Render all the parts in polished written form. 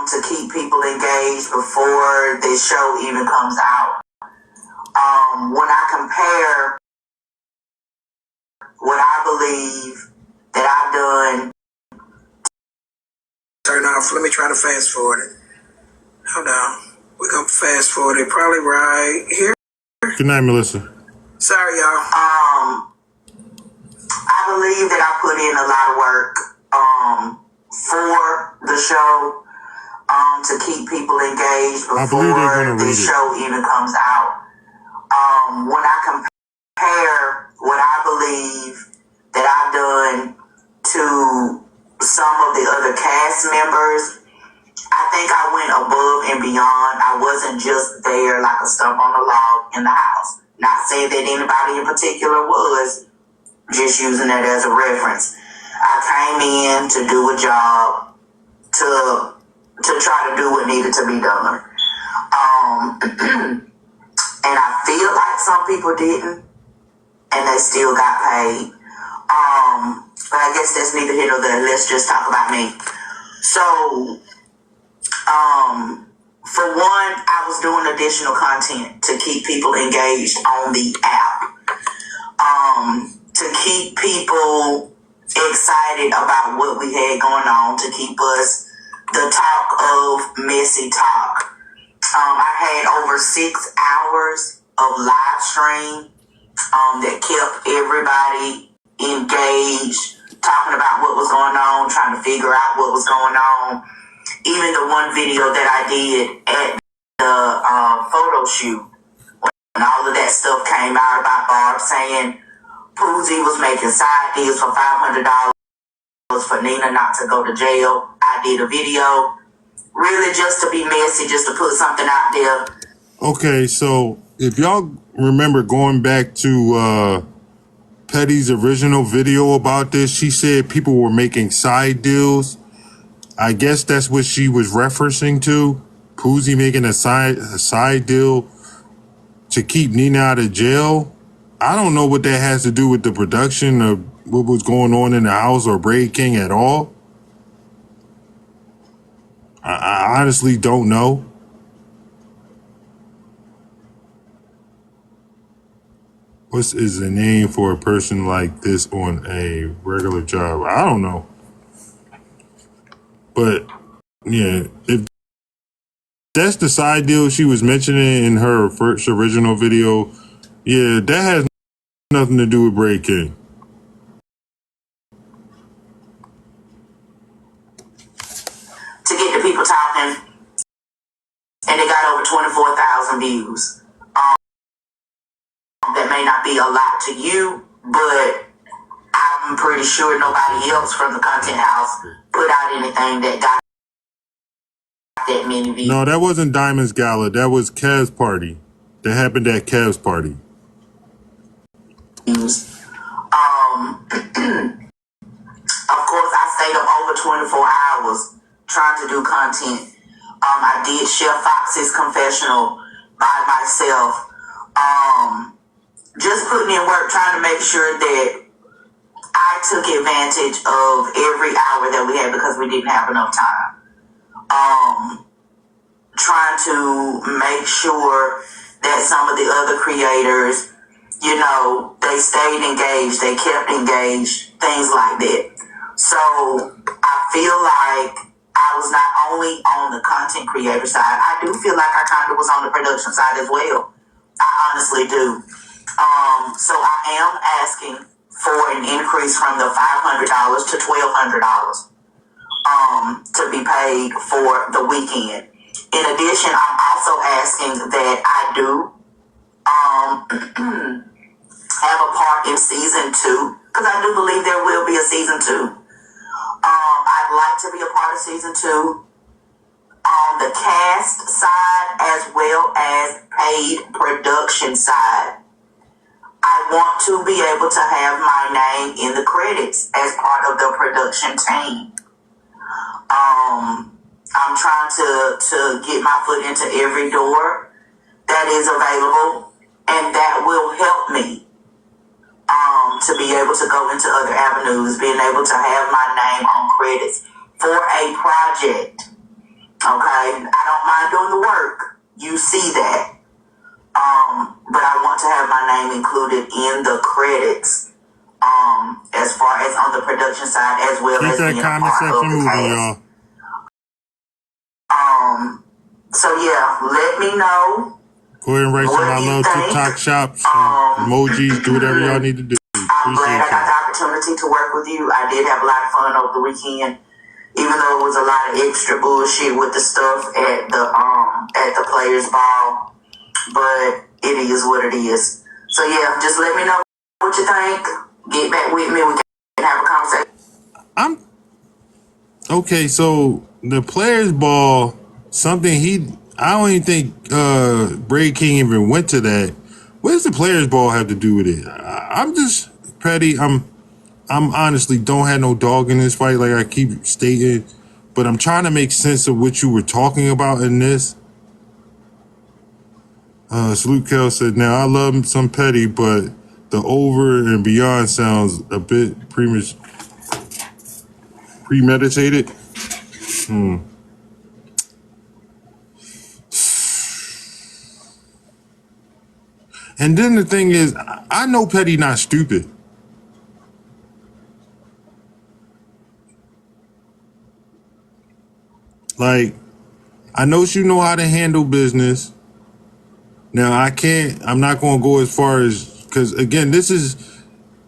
to keep people engaged before the show even comes out. When I compare what I believe that I've done. Turn off. Let me try to fast forward it. Hold on. We're going to fast forward it probably right here. Good night, Melissa. Sorry, y'all. I believe that I put in a lot of work for the show to keep people engaged before the show even comes out. When I compare what I believe that I've done to some of the other cast members, I think I went above and beyond. I wasn't just there like a stump on a log in the house. Not saying that anybody in particular was, just using that as a reference. I came in to do a job to try to do what needed to be done. And I feel like some people didn't, and they still got paid. But I guess that's neither here nor there. Let's just talk about me. So, for one, I was doing additional content to keep people engaged on the app. To keep people excited about what we had going on, to keep us the talk of messy talk. I had over 6 hours of live stream that kept everybody engaged, talking about what was going on, trying to figure out what was going on. Even the one video that I did at the photo shoot, when all of that stuff came out about Barb saying Poozy was making side deals for $500 for Nina not to go to jail. I did a video, really just to be messy, just to put something out there. Okay, so if y'all remember going back to Petty's original video about this, she said people were making side deals. I guess that's what she was referencing to. Poozy making a side deal to keep Nina out of jail. I don't know what that has to do with the production of what was going on in the house or Braid King at all. I honestly don't know. What is the name for a person like this on a regular job? I don't know. But, yeah, if that's the side deal she was mentioning in her first original video, yeah, that has nothing to do with Braid King. To get the people talking, and they got over 24,000 views. That may not be a lot to you, but I'm pretty sure nobody else from the content house put out anything that got that many views. No, that wasn't Diamond's Gala. That was Kev's party. That happened at Kev's party. Of course, I stayed up over 24 hours trying to do content. I did Chef Fox's confessional by myself. Just putting in work, trying to make sure that I took advantage of every hour that we had because we didn't have enough time. Trying to make sure that some of the other creators, you know, they stayed engaged, they kept engaged, things like that. So I feel like I was not only on the content creator side, I do feel like I kind of was on the production side as well. I honestly do. So I am asking for an increase from the $500 to $1,200 to be paid for the weekend. In addition, I'm also asking that I do have a part in season 2, because I do believe there will be a season 2. I'd like to be a part of season 2 on the cast side as well as paid production side. I want to be able to have my name in the credits as part of the production team. I'm trying to get my foot into every door that is available, and that will help me to be able to go into other avenues, being able to have my name on credits for a project. Okay, I don't mind doing the work. You see that. But I want to have my name included in the credits. As far as on the production side, as well Keep as that being a comment part of section the moving, cast. y'all. So yeah, let me know Go ahead and write some what I you love think. TikTok shops, some emojis, do whatever y'all need to do. I'm glad I got Appreciate the y'all. opportunity to work with you. I did have a lot of fun over the weekend, even though it was a lot of extra bullshit with the stuff at the players' ball. But it is what it is. So yeah, just let me know what you think. Get back with me. We can have a conversation. Okay, so the players' ball, I don't even think Bray King even went to that. What does the players' ball have to do with it? I'm just petty. I'm honestly don't have no dog in this fight, like I keep stating, but I'm trying to make sense of what you were talking about in this. Salute Kel said, now I love some petty, but the over and beyond sounds a bit premeditated. And then the thing is, I know Petty not stupid. Like, I know she know how to handle business. Now I'm not going to go as far as, because again, this is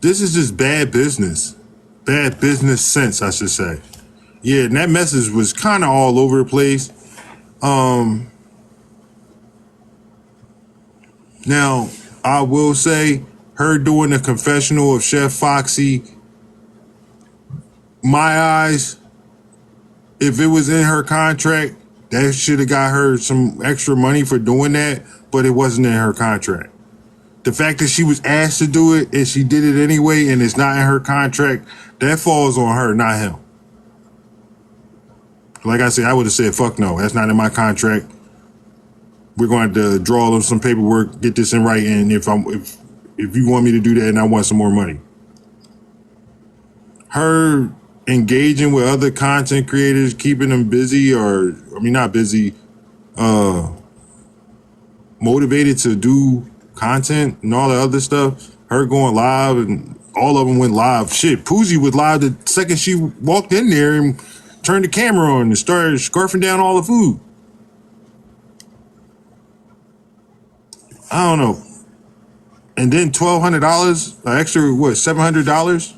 just bad business sense, I should say. Yeah, and that message was kind of all over the place. Now, I will say, her doing the confessional of Chef Foxy, my eyes, if it was in her contract, that should have got her some extra money for doing that, but it wasn't in her contract. The fact that she was asked to do it and she did it anyway and it's not in her contract, that falls on her, not him. Like I said, I would have said, fuck no, that's not in my contract. We're going to draw up some paperwork, get this in writing. If you want me to do that and I want some more money. Her engaging with other content creators, keeping them busy, not busy, motivated to do content and all the other stuff. Her going live and all of them went live. Shit, Poozy was live the second she walked in there and turned the camera on and started scarfing down all the food. I don't know. And then $1,200, an extra, $700?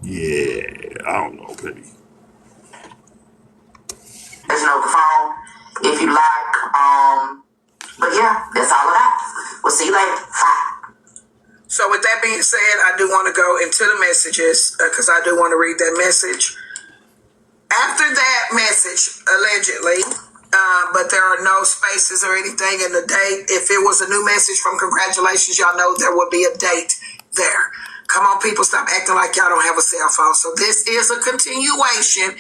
Yeah, I don't know, Petty. There's no phone if you like. But yeah, that's all I got. We'll see you later. Bye. So with that being said, I do want to go into the messages because I do want to read that message. After that message, allegedly, but there are no spaces or anything in the date. If it was a new message from congratulations, y'all know there would be a date there. Come on, people, stop acting like y'all don't have a cell phone. So this is a continuation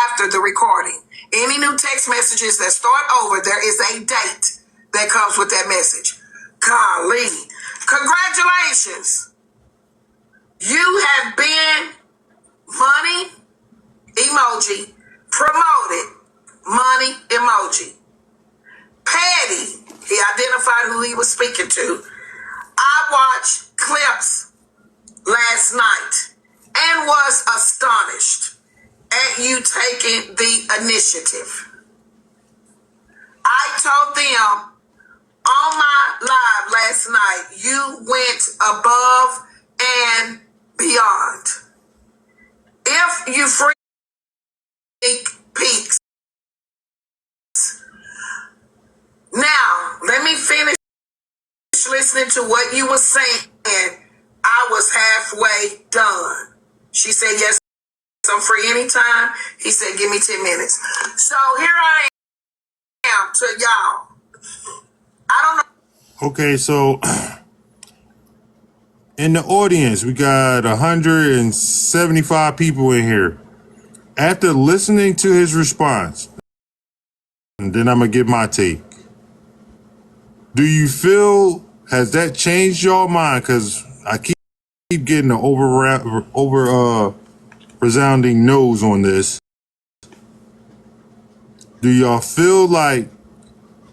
after the recording. Any new text messages that start over, there is a date that comes with that message. Golly. Congratulations. You have been money emoji promoted. Money emoji. Patty, he identified who he was speaking to. I watched clips last night and was astonished at you taking the initiative. I told them on my live last night, you went above and beyond. If you free peaks. Now, let me finish listening to what you were saying. I was halfway done. She said, yes, I'm free anytime. He said, give me 10 minutes. So here I am to y'all. I don't know. Okay, so in the audience, we got 175 people in here. After listening to his response, and then I'm going to give my take. Do you feel, has that changed your mind? Because I keep getting an resounding no's on this. Do y'all feel like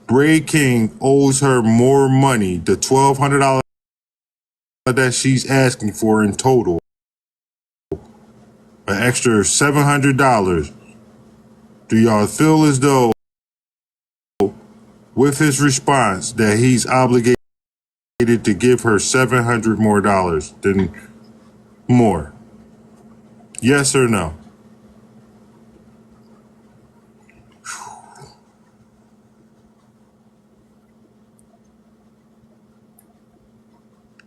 Bray King owes her more money, the $1,200 that she's asking for in total, an extra $700? Do y'all feel as though, with his response, that he's obligated to give her $700 more than more? Yes or no?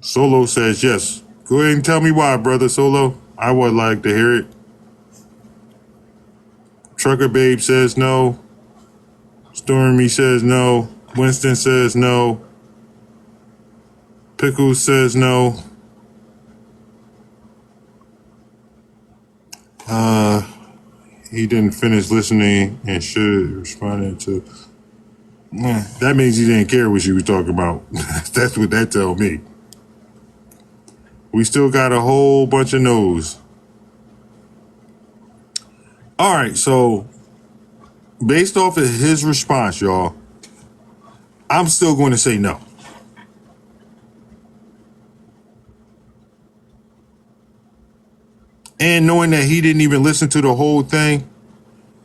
Solo says yes. Go ahead and tell me why, brother Solo. I would like to hear it. Trucker Babe says no. Stormy says no. Winston says no. Pickles says no. He didn't finish listening and should respond to. That means he didn't care what she was talking about. That's what that tell me. We still got a whole bunch of no's. All right, so based off of his response, y'all, I'm still going to say no. And knowing that he didn't even listen to the whole thing,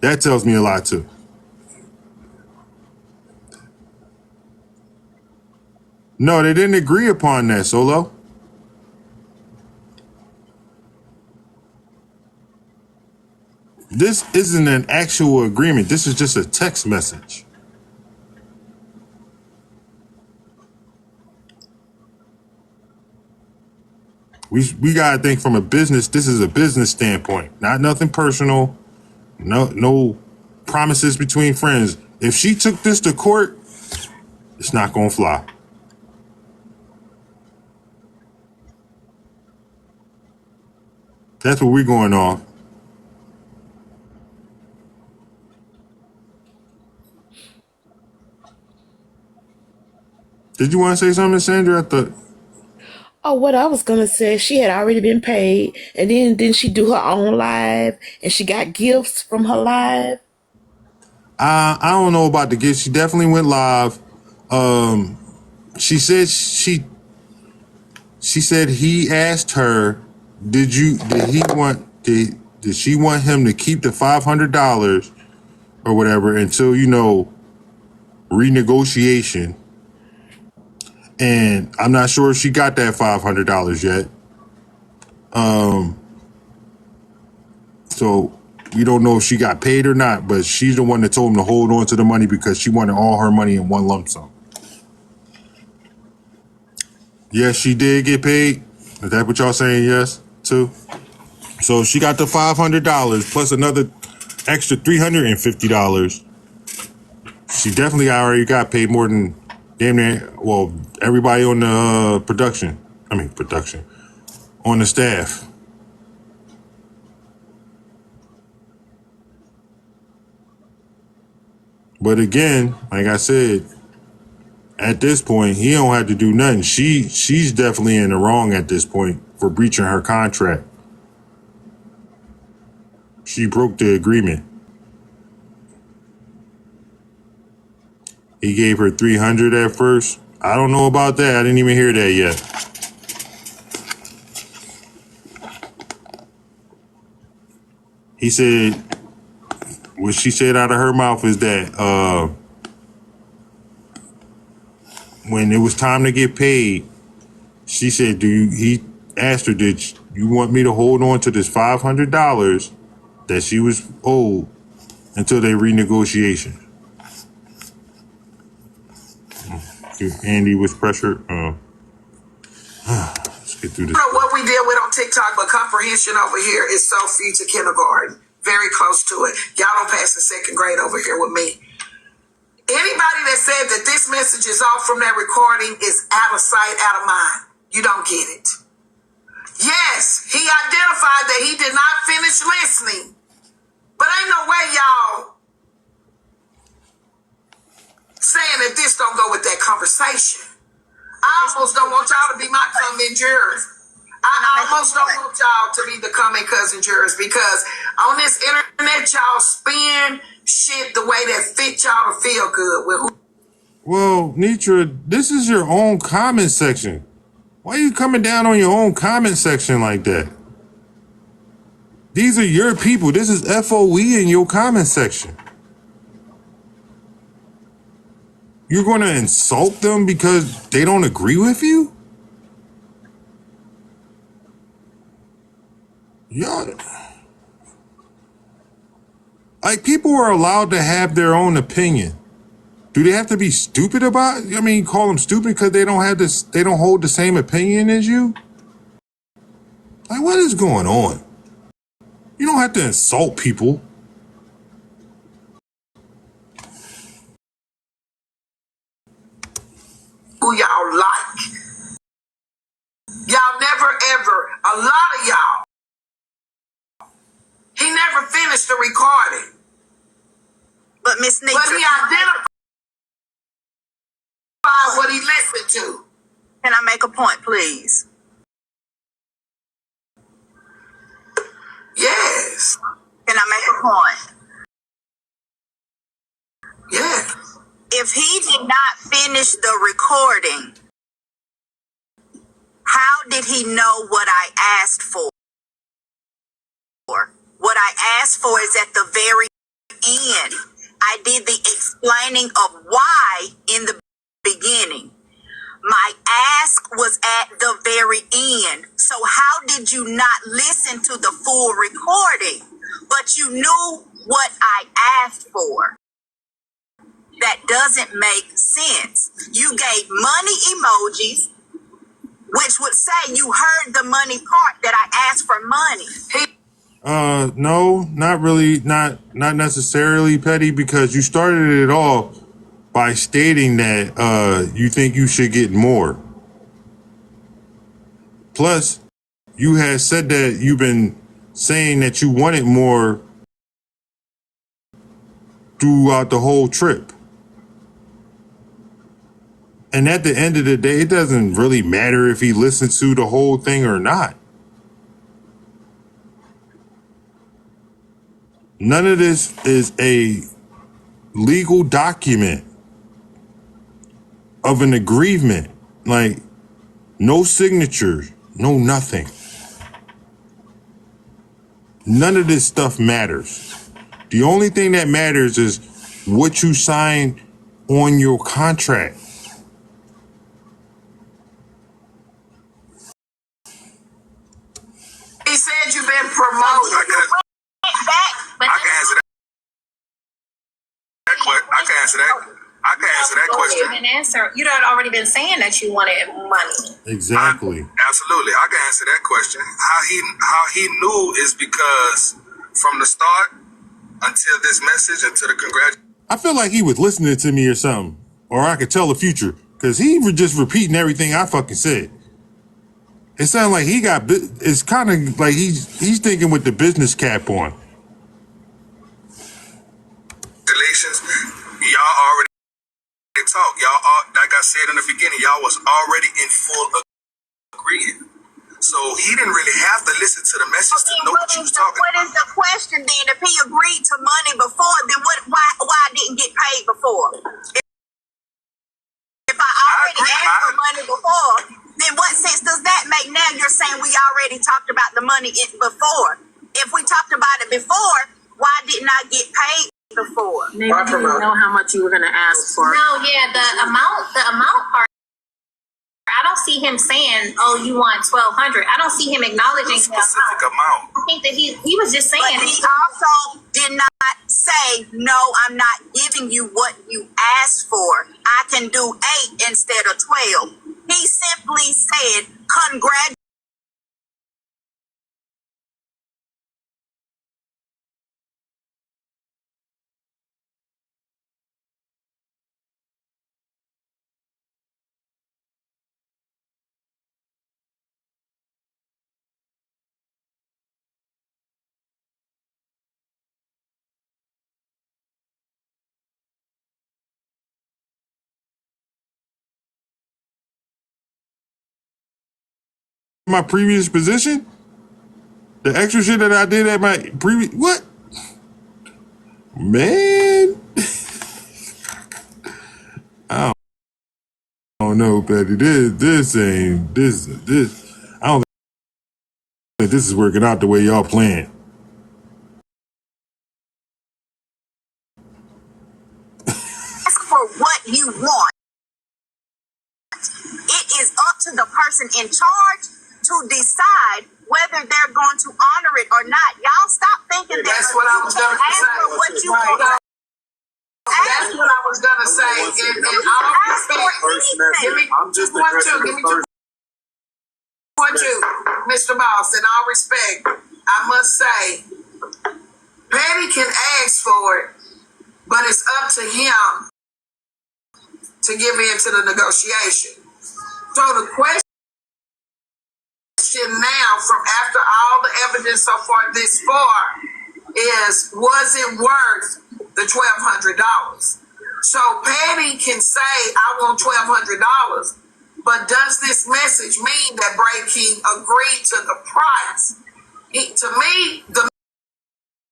that tells me a lot too. No, they didn't agree upon that, Solo. This isn't an actual agreement. This is just a text message. We gotta think from a business. This is a business standpoint, not nothing personal. No promises between friends. If she took this to court, it's not gonna fly. That's what we're going off. Did you want to say something, Sandra? I thought. Oh, what I was gonna say, she had already been paid, and then didn't she do her own live, and she got gifts from her live? I don't know about the gift. She definitely went live. She said she said he asked her, did she want him to keep the $500 or whatever until, renegotiation? And I'm not sure if she got that $500 yet. So we don't know if she got paid or not, but she's the one that told him to hold on to the money because she wanted all her money in one lump sum. Yes, she did get paid. Is that what y'all saying yes to? So she got the $500 plus another extra $350. She definitely already got paid more than damn near, well, everybody on the production on the staff. But again, like I said, at this point, he don't have to do nothing. She's definitely in the wrong at this point for breaching her contract. She broke the agreement. He gave her $300 at first. I don't know about that. I didn't even hear that yet. He said, what she said out of her mouth is that when it was time to get paid, she said, he asked her, did you want me to hold on to this $500 that she was owed until they renegotiation? Andy was pressured. Let's get through this. I don't know what we deal with on TikTok, but comprehension over here is so few to kindergarten. Very close to it. Y'all don't pass the second grade over here with me. Anybody that said that this message is off from that recording is out of sight, out of mind. You don't get it. Yes, he identified that he did not finish listening. But ain't no way y'all saying that this don't go with that conversation. I almost don't want y'all to be my coming jurors. I almost don't want y'all to be the coming cousin jurors because on this internet, y'all spin shit the way that fit y'all to feel good with who. Well, Nitra, this is your own comment section. Why are you coming down on your own comment section like that? These are your people. This is FOE in your comment section. You're going to insult them because they don't agree with you? Y'all, like, people are allowed to have their own opinion. Do they have to be stupid about it? I mean, call them stupid because they don't have this, they don't hold the same opinion as you? Like, what is going on? You don't have to insult people. Who y'all like. Y'all never ever, a lot of y'all, he never finished the recording. But Miss But Nitra, he identified what he listened to. can I make a point, please? Yes. Can I make a point? Yes. If he did not finish the recording, how did he know what I asked for? What I asked for is at the very end. I did the explaining of why in the beginning. My ask was at the very end. So how did you not listen to the full recording, but you knew what I asked for? That doesn't make sense. You gave money emojis, which would say you heard the money part that I asked for money. No, not really, not necessarily, Petty, because you started it off by stating that you think you should get more. Plus, you had said that you've been saying that you wanted more throughout the whole trip. And at the end of the day, it doesn't really matter if he listens to the whole thing or not. None of this is a legal document of an aggrievement. Like, no signatures, no nothing. None of this stuff matters. The only thing that matters is what you signed on your contract. He said you've been promoted. I can answer that. I can answer that. I can answer that question. You'd already been saying that you wanted money. Exactly. Absolutely, I can answer that question. How he knew is because from the start until this message, until the congratulations. I feel like he was listening to me or something. Or I could tell the future. Because he was just repeating everything I fucking said. It sounds like he got, it's kind of like he's thinking with the business cap on. Y'all already talked. Y'all, like I said in the beginning, y'all was already in full agreement. So he didn't really have to listen to the message to know what you was talking What about. is the question then? If he agreed to money before, then why I didn't get paid before? If I already asked for money before, then what sense does that make now? You're saying we already talked about the money before. If we talked about it before, why didn't I get paid before? Maybe you didn't know how much you were going to ask for. No, yeah, the amount part. I don't see him saying, "Oh, you want 1,200." I don't see him acknowledging the Specific amount. amount. I think that he was just saying. But he also did not say, "No, I'm not giving you what you asked for. I can do 8 instead of 12." He simply said, "Congratulations." My previous position? The extra shit that I did at my previous, what? Man, I don't know, Petty. This ain't this. I don't think this is working out the way y'all planned. Ask for what you want. It is up to the person in charge to decide whether they're going to honor it or not. Y'all stop thinking that That's what I was gonna ask say. for what you Right. want. That's what I was gonna say. And all respect, give me I'm just one, two, give me two. One, two, Mr. Boss, in all respect, I must say, Patty can ask for it, but it's up to him to give in to the negotiation. So the question now, from after all the evidence so far this far, is was it worth the $1,200? So Patty can say, I want $1,200, but does this message mean that Bray King agreed to the price? To me, the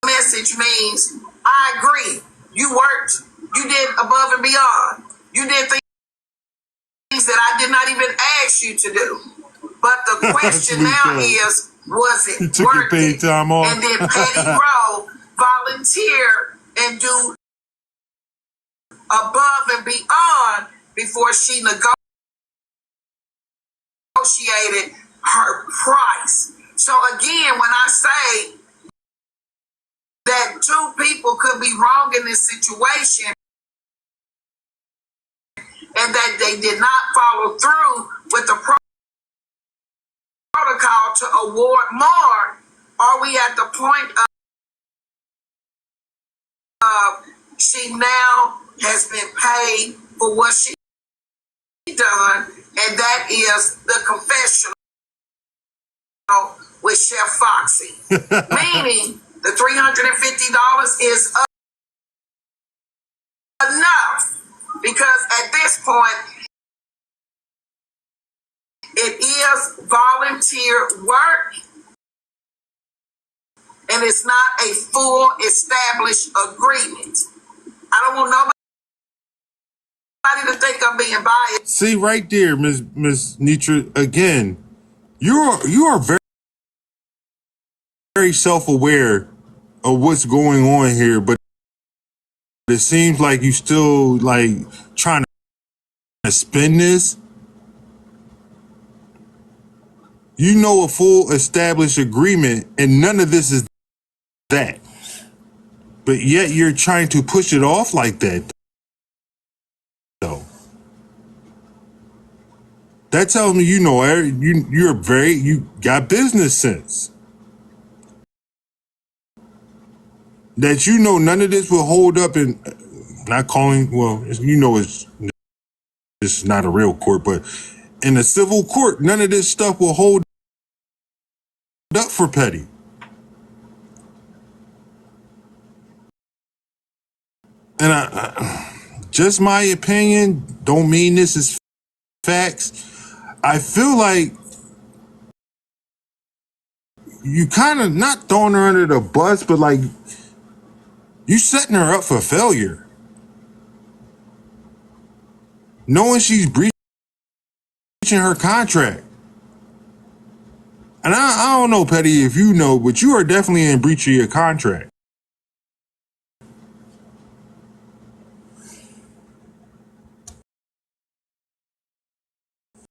message means, I agree. You worked, you did above and beyond. You did things that I did not even ask you to do. But the question now is, was it You took your worth paid it? time off. And did Patty Rowe volunteer and do above and beyond before she negotiated her price? So again, when I say that two people could be wrong in this situation and that they did not follow through with the protocol to award more, are we at the point of she now has been paid for what she done, and that is the confessional with Chef Foxy. Meaning the $350 is enough, because at this point it is volunteer work and it's not a full established agreement. I don't want nobody to think I'm being biased. See right there, Miss Nitra. Again, you are very, very self-aware of what's going on here, but it seems like you still like trying to spin this. You know a full established agreement, and none of this is that. But yet you're trying to push it off like that. Though that tells me you got business sense. That you know none of this will hold up in not calling, well, this is not a real court, but in a civil court, none of this stuff will hold up for Petty. And I just my opinion, don't mean this is facts. I feel like you kind of not throwing her under the bus, but like you setting her up for failure. Knowing she's breaching her contract. And I don't know, Petty, if you know, but you are definitely in breach of your contract.